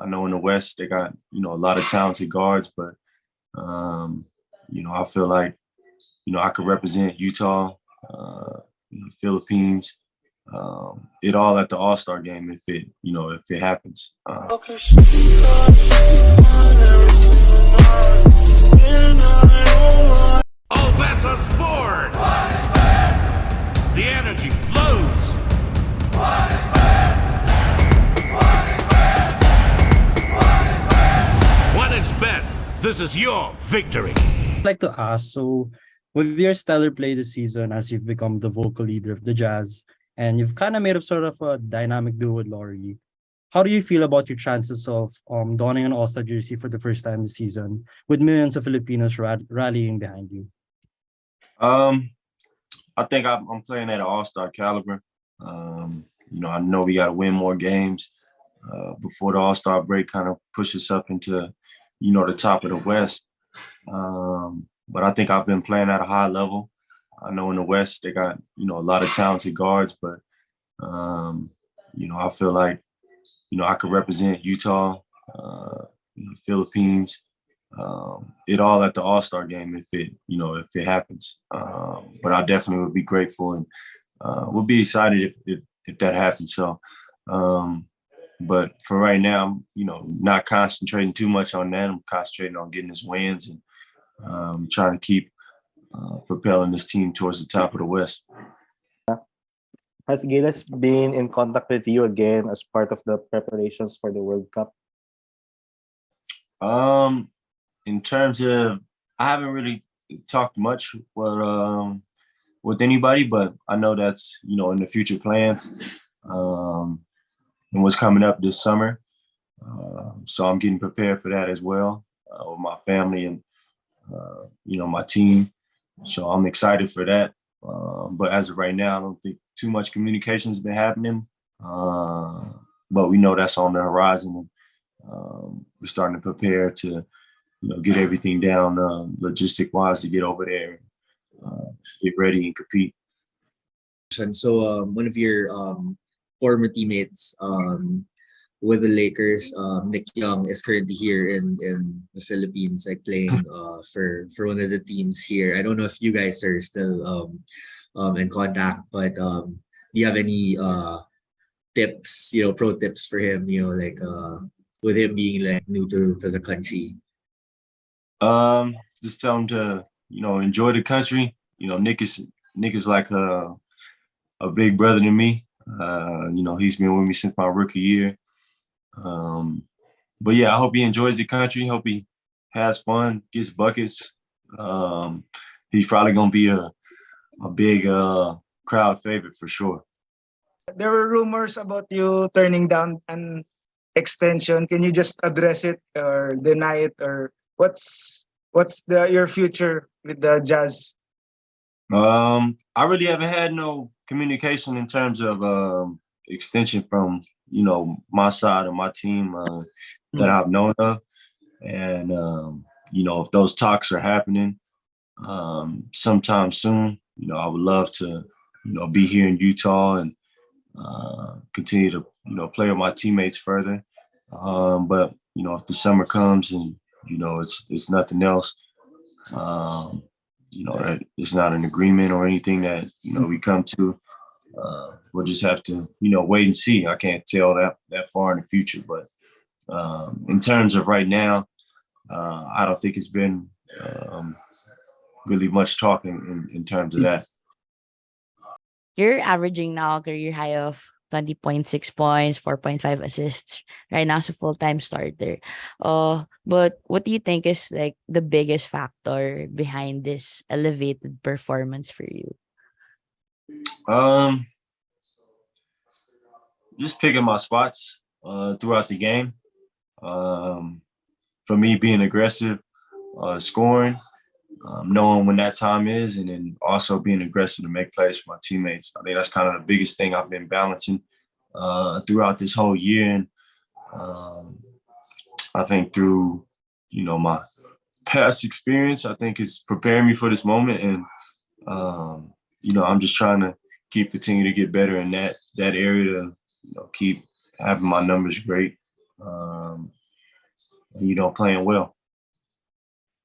I know in the West they got a lot of talented guards, but I feel like I could represent Utah, Philippines, it all at the AllStar game if it happens. All bets on sports. The energy flows. One is bet. This is your victory. I'd like to ask, so with your stellar play this season as you've become the vocal leader of the Jazz and you've kind of made up sort of a dynamic duo with Laurie, how do you feel about your chances of donning an All-Star jersey for the first time this season with millions of Filipinos rallying behind you? I think I'm playing at an All-Star caliber. I know we got to win more games before the All-Star break kind of pushes up into, the top of the West. But I think I've been playing at a high level. I know in the West they got, a lot of talented guards, but, I feel like, I could represent Utah, Philippines, it all at the All-Star game if it happens. But I definitely would be grateful and would be excited if that happens. So, but for right now, I'm not concentrating too much on that. I'm concentrating on getting his wins and trying to keep propelling this team towards the top of the West. Has Gilas been in contact with you again as part of the preparations for the World Cup? In terms of, I haven't really talked much with anybody, but I know that's in the future plans and what's coming up this summer. So I'm getting prepared for that as well with my family and my team. So I'm excited for that. But as of right now, I don't think too much communication has been happening. But we know that's on the horizon. And, we're starting to prepare to, get everything down logistic-wise to get over there, get ready and compete. So one of your former teammates with the Lakers, Nick Young, is currently here in the Philippines, like playing for one of the teams here. I don't know if you guys are still in contact, but do you have any tips, pro tips for him, like with him being like new to the country? Just tell him to, enjoy the country. Nick is like a big brother to me. He's been with me since my rookie year. But yeah, I hope he enjoys the country. Hope he has fun, gets buckets. He's probably gonna be a big crowd favorite for sure. There were rumors about you turning down an extension. Can you just address it or deny it, or what's your future with the Jazz? I really haven't had no communication in terms of extension from my side of my team that I've known of, and if those talks are happening sometime soon, I would love to be here in Utah and continue to play with my teammates further. But if the summer comes and it's nothing else, it's not an agreement or anything that we come to. We'll just have to wait and see. I can't tell that far in the future, but in terms of right now, I don't think it's been really much talking in terms of that. You're averaging now a career high of 20.6 points, 4.5 assists right now as a full-time starter. But what do you think is like the biggest factor behind this elevated performance for you? Just picking my spots throughout the game. For me, being aggressive, scoring, knowing when that time is, and then also being aggressive to make plays for my teammates. I think that's kind of the biggest thing I've been balancing throughout this whole year. And I think through, my past experience, I think it's preparing me for this moment. And, I'm just trying to continue to get better in that area to keep having my numbers great. um, playing well.